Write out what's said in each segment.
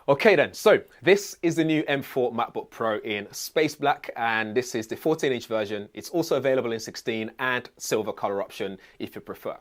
Okay then, so this is the new M4 MacBook Pro in space black, and this is the 14-inch version. It's also available in 16 and silver color option if you prefer.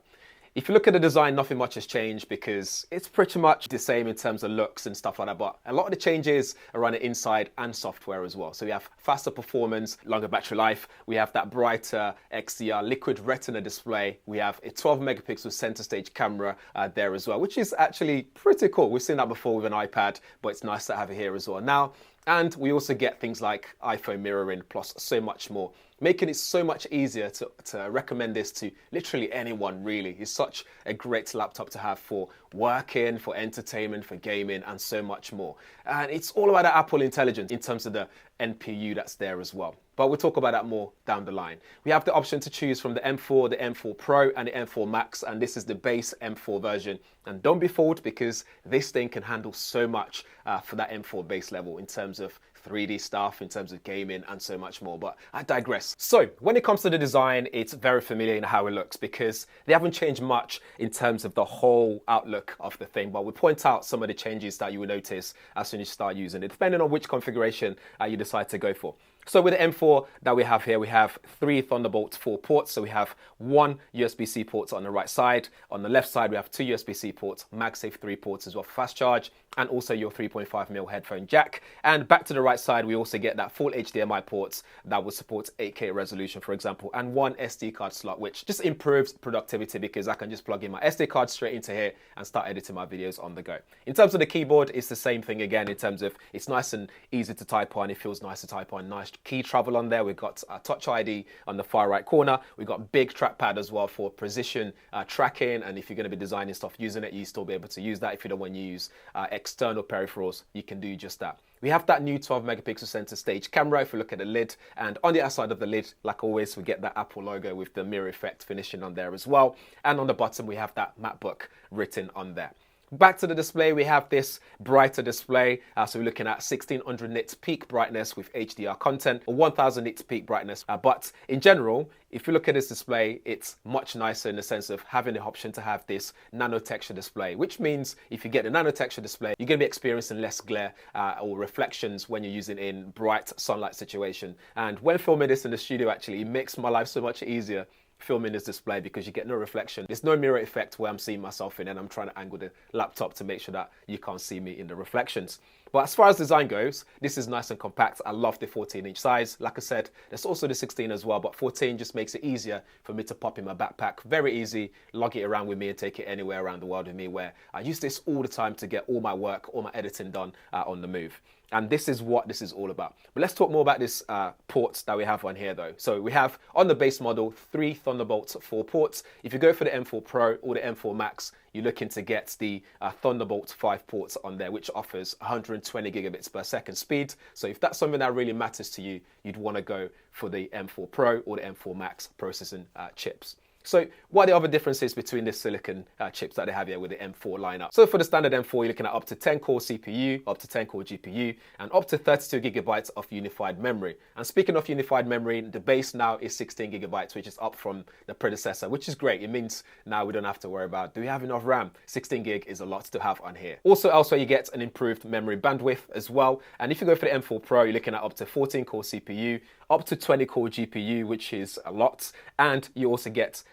If you look at the design, nothing much has changed because it's pretty much the same in terms of looks and stuff like that, but a lot of the changes are on the inside and software as well. So we have faster performance, longer battery life, we have that brighter XDR Liquid Retina display, we have a 12 megapixel center stage camera there as well, which is actually pretty cool. We've seen that before with an iPad, but it's nice to have it here as well now. And we also get things like iPhone mirroring plus so much more, making it so much easier to recommend this to literally anyone really. It's such a great laptop to have for working, for entertainment, for gaming, and so much more. And it's all about the Apple intelligence in terms of the NPU that's there as well. But we'll talk about that more down the line. We have the option to choose from the M4, the M4 Pro, and the M4 Max, and this is the base M4 version. And don't be fooled, because this thing can handle so much for that M4 base level in terms of 3D stuff, in terms of gaming, and so much more. But I digress. So when it comes to the design, it's very familiar in how it looks because they haven't changed much in terms of the whole outlook of the thing. But we point out some of the changes that you will notice as soon as you start using it, depending on which configuration you decide to go for. So with the M4 that we have here, we have 3 Thunderbolt 4 ports. So we have 1 USB-C port on the right side. On the left side, we have 2 USB-C ports, MagSafe 3 ports as well for fast charge, and also your 3.5mm headphone jack. And back to the right side, we also get that full HDMI ports that will support 8K resolution, for example, and 1 SD card slot, which just improves productivity because I can just plug in my SD card straight into here and start editing my videos on the go. In terms of the keyboard, it's the same thing again in terms of it's nice and easy to type on. It feels nice to type on, nice key travel on there. We've got Touch ID on the far right corner. We've got big trackpad as well for precision tracking, and if you're going to be designing stuff using it, you still be able to use that. If you don't want to use external peripherals, you can do just that. We have that new 12 megapixel center stage camera if we look at the lid, and on the outside of the lid, like always, we get that Apple logo with the mirror effect finishing on there as well. And on the bottom, we have that MacBook written on there. Back to the display, we have this brighter display. So we're looking at 1600 nits peak brightness with HDR content, or 1000 nits peak brightness. But in general, if you look at this display, it's much nicer in the sense of having the option to have this nano texture display, which means if you get the nano texture display, you're going to be experiencing less glare or reflections when you're using in bright sunlight situation. And when filming this in the studio, actually, it makes my life so much easier filming this display because you get no reflection. There's no mirror effect where I'm seeing myself in and I'm trying to angle the laptop to make sure that you can't see me in the reflections. But as far as design goes, this is nice and compact. I love the 14-inch size. Like I said, there's also the 16 as well, but 14 just makes it easier for me to pop in my backpack. Very easy, lug it around with me and take it anywhere around the world with me, where I use this all the time to get all my work, all my editing done on the move. And this is what this is all about. But let's talk more about this ports that we have on here though. So we have on the base model 3 Thunderbolt 4 ports. If you go for the M4 Pro or the M4 Max, you're looking to get the Thunderbolt 5 ports on there, which offers 120 gigabits per second speed. So if that's something that really matters to you, you'd want to go for the M4 Pro or the M4 Max processing chips. So what are the other differences between the silicon chips that they have here with the M4 lineup? So for the standard M4, you're looking at up to 10 core CPU, up to 10 core GPU, and up to 32 gigabytes of unified memory. And speaking of unified memory, the base now is 16 gigabytes, which is up from the predecessor, which is great. It means now we don't have to worry about, do we have enough RAM? 16 gig is a lot to have on here. Also, elsewhere, you get an improved memory bandwidth as well. And if you go for the M4 Pro, you're looking at up to 14 core CPU, up to 20 core GPU, which is a lot. And you also get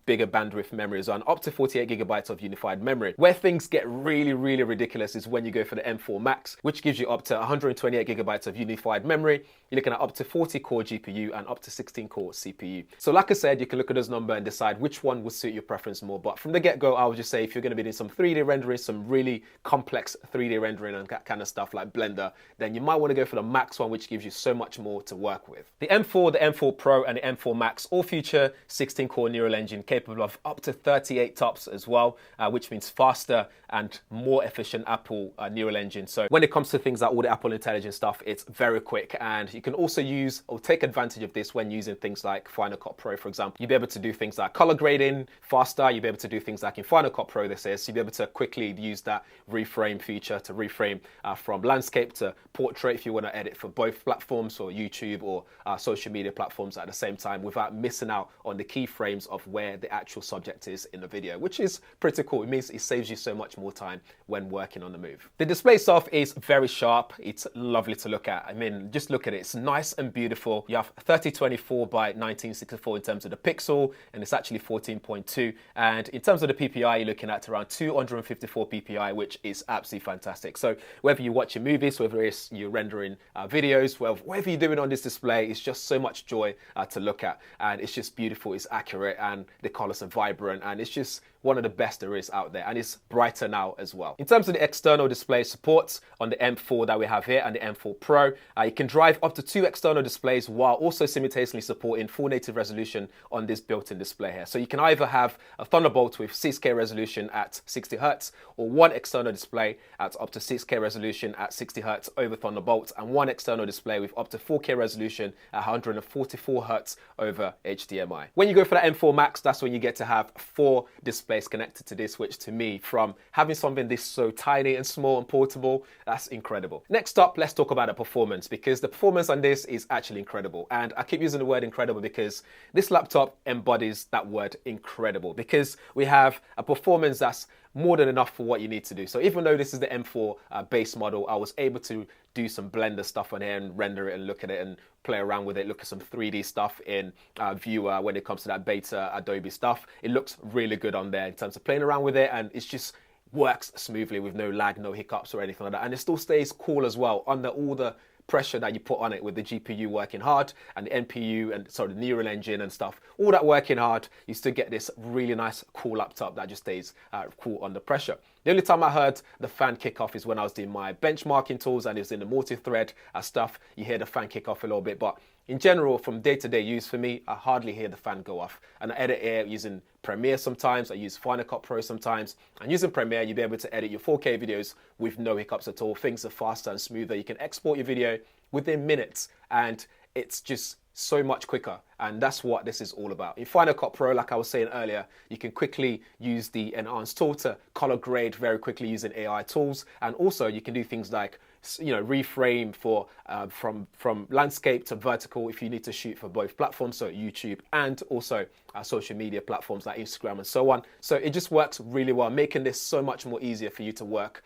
bigger bandwidth memory as well, up to 48 gigabytes of unified memory. Where things get really, really ridiculous is when you go for the M4 Max, which gives you up to 128 gigabytes of unified memory. You're looking at up to 40 core GPU and up to 16 core CPU. So like I said, you can look at those numbers and decide which one will suit your preference more. But from the get-go, I would just say if you're going to be doing some 3D rendering, some really complex 3D rendering and that kind of stuff like Blender, then you might want to go for the Max one, which gives you so much more to work with. The M4, the M4 Pro, and the M4 Max all feature 16-core neural engine capable of up to 38 TOPS as well, which means faster and more efficient Apple neural engine. So when it comes to things like all the Apple Intelligence stuff, it's very quick, and you can also use or take advantage of this when using things like Final Cut Pro, for example. You'll be able to do things like color grading faster. You'll be able to do things like in Final Cut Pro, this is, you'll be able to quickly use that reframe feature to reframe from landscape to portrait if you want to edit for both platforms or YouTube or social media platforms at the same time without missing out on the keyframes of where the actual subject is in the video, which is pretty cool. It means it saves you so much more time when working on the move. The display itself is very sharp. It's lovely to look at. I mean, just look at it. It's nice and beautiful. You have 3024 by 1964 in terms of the pixel, and it's actually 14.2. And in terms of the PPI, you're looking at around 254 PPI, which is absolutely fantastic. So whether you're watching movies, whether it's you're rendering videos, whatever you're doing on this display, it's just so much joy to look at. And it's just beautiful, it's accurate, and the colors are vibrant, and it's just one of the best there is out there, and it's brighter now as well. In terms of the external display supports on the M4 that we have here and the M4 Pro, you can drive up to 2 external displays while also simultaneously supporting full native resolution on this built-in display here. So you can either have a Thunderbolt with 6K resolution at 60 Hz, or one external display at up to 6K resolution at 60 Hz over Thunderbolt, and one external display with up to 4K resolution at 144 Hz over HDMI. When you go for the M4 Max, that's when you get to have 4 displays connected to this, which to me, from having something this so tiny and small and portable, that's incredible. Next up, let's talk about the performance, because the performance on this is actually incredible. And I keep using the word incredible because this laptop embodies that word incredible, because we have a performance that's more than enough for what you need to do. So even though this is the M4 base model, I was able to do some Blender stuff on here and render it and look at it and play around with it, look at some 3D stuff in Viewer when it comes to that beta Adobe stuff. It looks really good on there in terms of playing around with it, and it's just works smoothly with no lag, no hiccups or anything like that. And it still stays cool as well under all the pressure that you put on it with the GPU working hard and the NPU and the neural engine and stuff, all that working hard, you still get this really nice cool laptop that just stays cool under pressure. The only time I heard the fan kick off is when I was doing my benchmarking tools and it was in the multi-thread stuff. You hear the fan kick off a little bit, but in general, from day-to-day use for me, I hardly hear the fan go off. And I edit here using Premiere sometimes, I use Final Cut Pro sometimes. And using Premiere, you'll be able to edit your 4K videos with no hiccups at all. Things are faster and smoother. You can export your video within minutes, and it's just so much quicker, and that's what this is all about. In Final Cut Pro, like I was saying earlier, you can quickly use the enhanced tool to color grade very quickly using AI tools, and also you can do things like reframe for from landscape to vertical if you need to shoot for both platforms, so YouTube and also social media platforms like Instagram and so on. So it just works really well, making this so much more easier for you to work,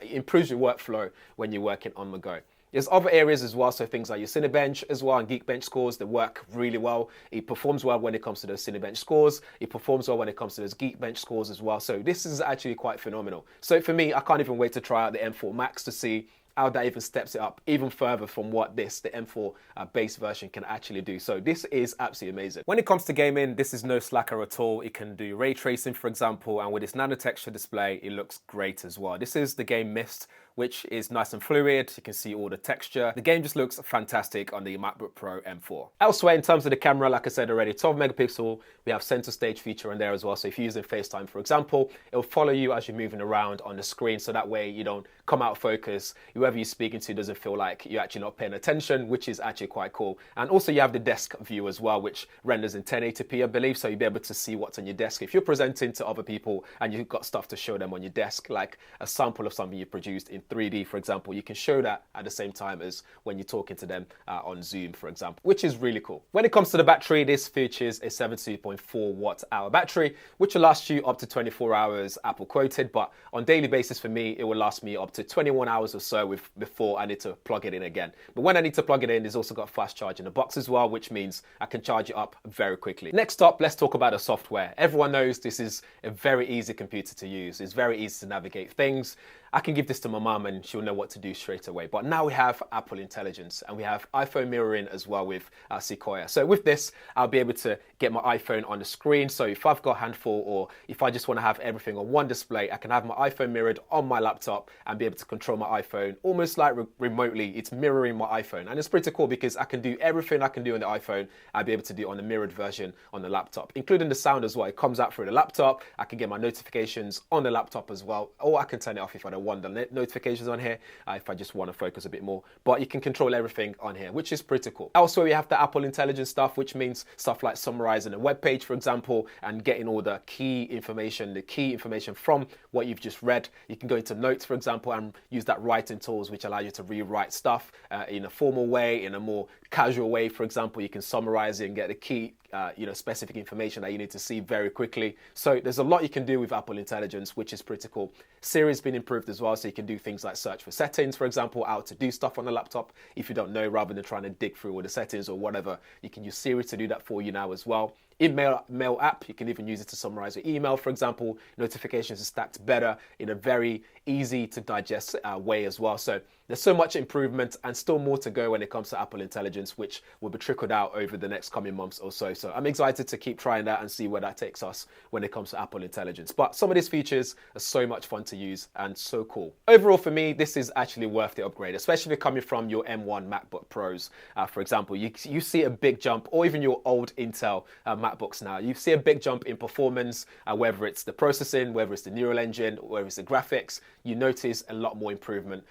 improves your workflow when you're working on the go. There's other areas as well, so things like your Cinebench as well and Geekbench scores, they work really well. It performs well when it comes to those Cinebench scores. It performs well when it comes to those Geekbench scores as well. So this is actually quite phenomenal. So for me, I can't even wait to try out the M4 Max to see how that even steps it up even further from what the M4 base version can actually do. So this is absolutely amazing. When it comes to gaming, this is no slacker at all. It can do ray tracing, for example, and with this nano texture display, it looks great as well. This is the game Mist, which is nice and fluid. You can see all the texture. The game just looks fantastic on the MacBook Pro M4. Elsewhere, in terms of the camera, like I said already, 12 megapixel. We have center stage feature in there as well. So if you're using FaceTime, for example, it'll follow you as you're moving around on the screen. So that way you don't come out of focus. Whoever you're speaking to doesn't feel like you're actually not paying attention, which is actually quite cool. And also you have the desk view as well, which renders in 1080p, I believe. So you'll be able to see what's on your desk. If you're presenting to other people and you've got stuff to show them on your desk, like a sample of something you produced in 3D, for example, you can show that at the same time as when you're talking to them on Zoom, for example, which is really cool. When it comes to the battery, this features a 72.4 watt-hour battery, which will last you up to 24 hours, Apple quoted, but on daily basis for me, it will last me up to 21 hours or so before I need to plug it in again. But when I need to plug it in, there's also got fast charge in the box as well, which means I can charge it up very quickly. Next up, let's talk about the software. Everyone knows this is a very easy computer to use. It's very easy to navigate things. I can give this to my mum and she'll know what to do straight away. But now we have Apple Intelligence and we have iPhone mirroring as well with Sequoia. So with this, I'll be able to get my iPhone on the screen. So if I've got a handful or if I just want to have everything on one display, I can have my iPhone mirrored on my laptop and be able to control my iPhone almost like remotely. It's mirroring my iPhone. And it's pretty cool because I can do everything I can do on the iPhone. I'll be able to do on the mirrored version on the laptop, including the sound as well. It comes out through the laptop. I can get my notifications on the laptop as well, or I can turn it off if I don't want the notifications on here if I just want to focus a bit more. But you can control everything on here, which is pretty cool. Also, we have the Apple Intelligence stuff, which means stuff like summarizing a web page, for example, and getting all the key information from what you've just read. You can go into Notes, for example, and use that writing tools, which allow you to rewrite stuff in a formal way, in a more casual way. For example, you can summarize it and get the key specific information that you need to see very quickly. So there's a lot you can do with Apple Intelligence, which is pretty cool. Siri's been improved as well, so you can do things like search for settings, for example, how to do stuff on the laptop. If you don't know, rather than trying to dig through all the settings or whatever, you can use Siri to do that for you now as well. In Mail app, you can even use it to summarize your email, for example. Notifications are stacked better in a very easy to digest way as well. So there's so much improvement and still more to go when it comes to Apple Intelligence, which will be trickled out over the next coming months or so. So I'm excited to keep trying that and see where that takes us when it comes to Apple Intelligence. But some of these features are so much fun to use and so cool. Overall, for me, this is actually worth the upgrade, especially coming from your M1 MacBook Pros. For example, you see a big jump, or even your old Intel MacBooks now. You see a big jump in performance, whether it's the processing, whether it's the neural engine, whether it's the graphics. You notice a lot more improvement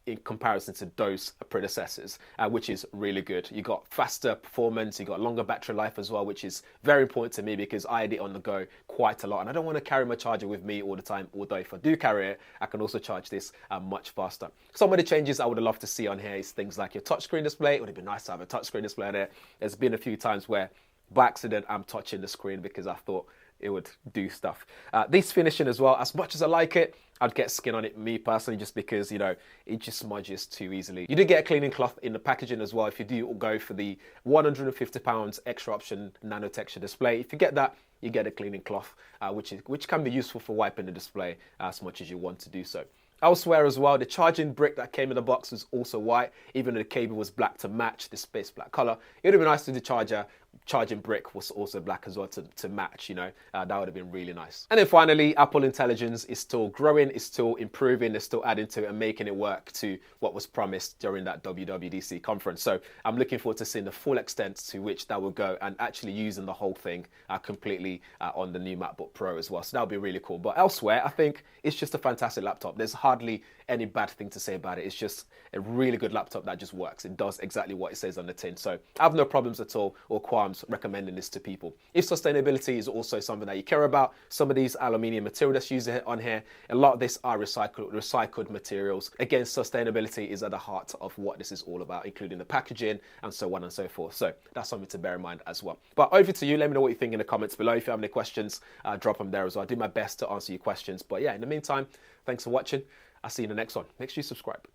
in comparison to those predecessors, which is really good. You got faster performance, you got longer battery life as well, which is very important to me because I had it on the go quite a lot, and I don't want to carry my charger with me all the time. Although if I do carry it, I can also charge this much faster. Some of the changes I would have loved to see on here is things like your touchscreen display. It would have been nice to have a touchscreen display on there. There's been a few times where by accident I'm touching the screen because I thought it would do stuff. This finishing as well, as much as I like it, I'd get skin on it, me personally, just because, it just smudges too easily. You do get a cleaning cloth in the packaging as well if you do go for the £150 extra option nano texture display. If you get that, you get a cleaning cloth, which can be useful for wiping the display as much as you want to do so. Elsewhere as well, the charging brick that came in the box was also white, even though the cable was black to match this space black color. It would have been nice if the charging brick was also black as well to match, that would have been really nice. And then finally, Apple Intelligence is still growing, it's still improving, it's still adding to it and making it work to what was promised during that WWDC conference. So I'm looking forward to seeing the full extent to which that will go and actually using the whole thing completely on the new MacBook Pro as well. So that would be really cool. But elsewhere, I think it's just a fantastic laptop. There's hardly any bad thing to say about it. It's just a really good laptop that just works. It does exactly what it says on the tin. So I have no problems at all or qualms recommending this to people. If sustainability is also something that you care about, some of these aluminium material that's used on here, a lot of this are recycled materials. Again, sustainability is at the heart of what this is all about, including the packaging and so on and so forth. So that's something to bear in mind as well. But over to you. Let me know what you think in the comments below. If you have any questions, drop them there as well. I'll do my best to answer your questions. But yeah, in the meantime, thanks for watching. I'll see you in the next one. Make sure you subscribe.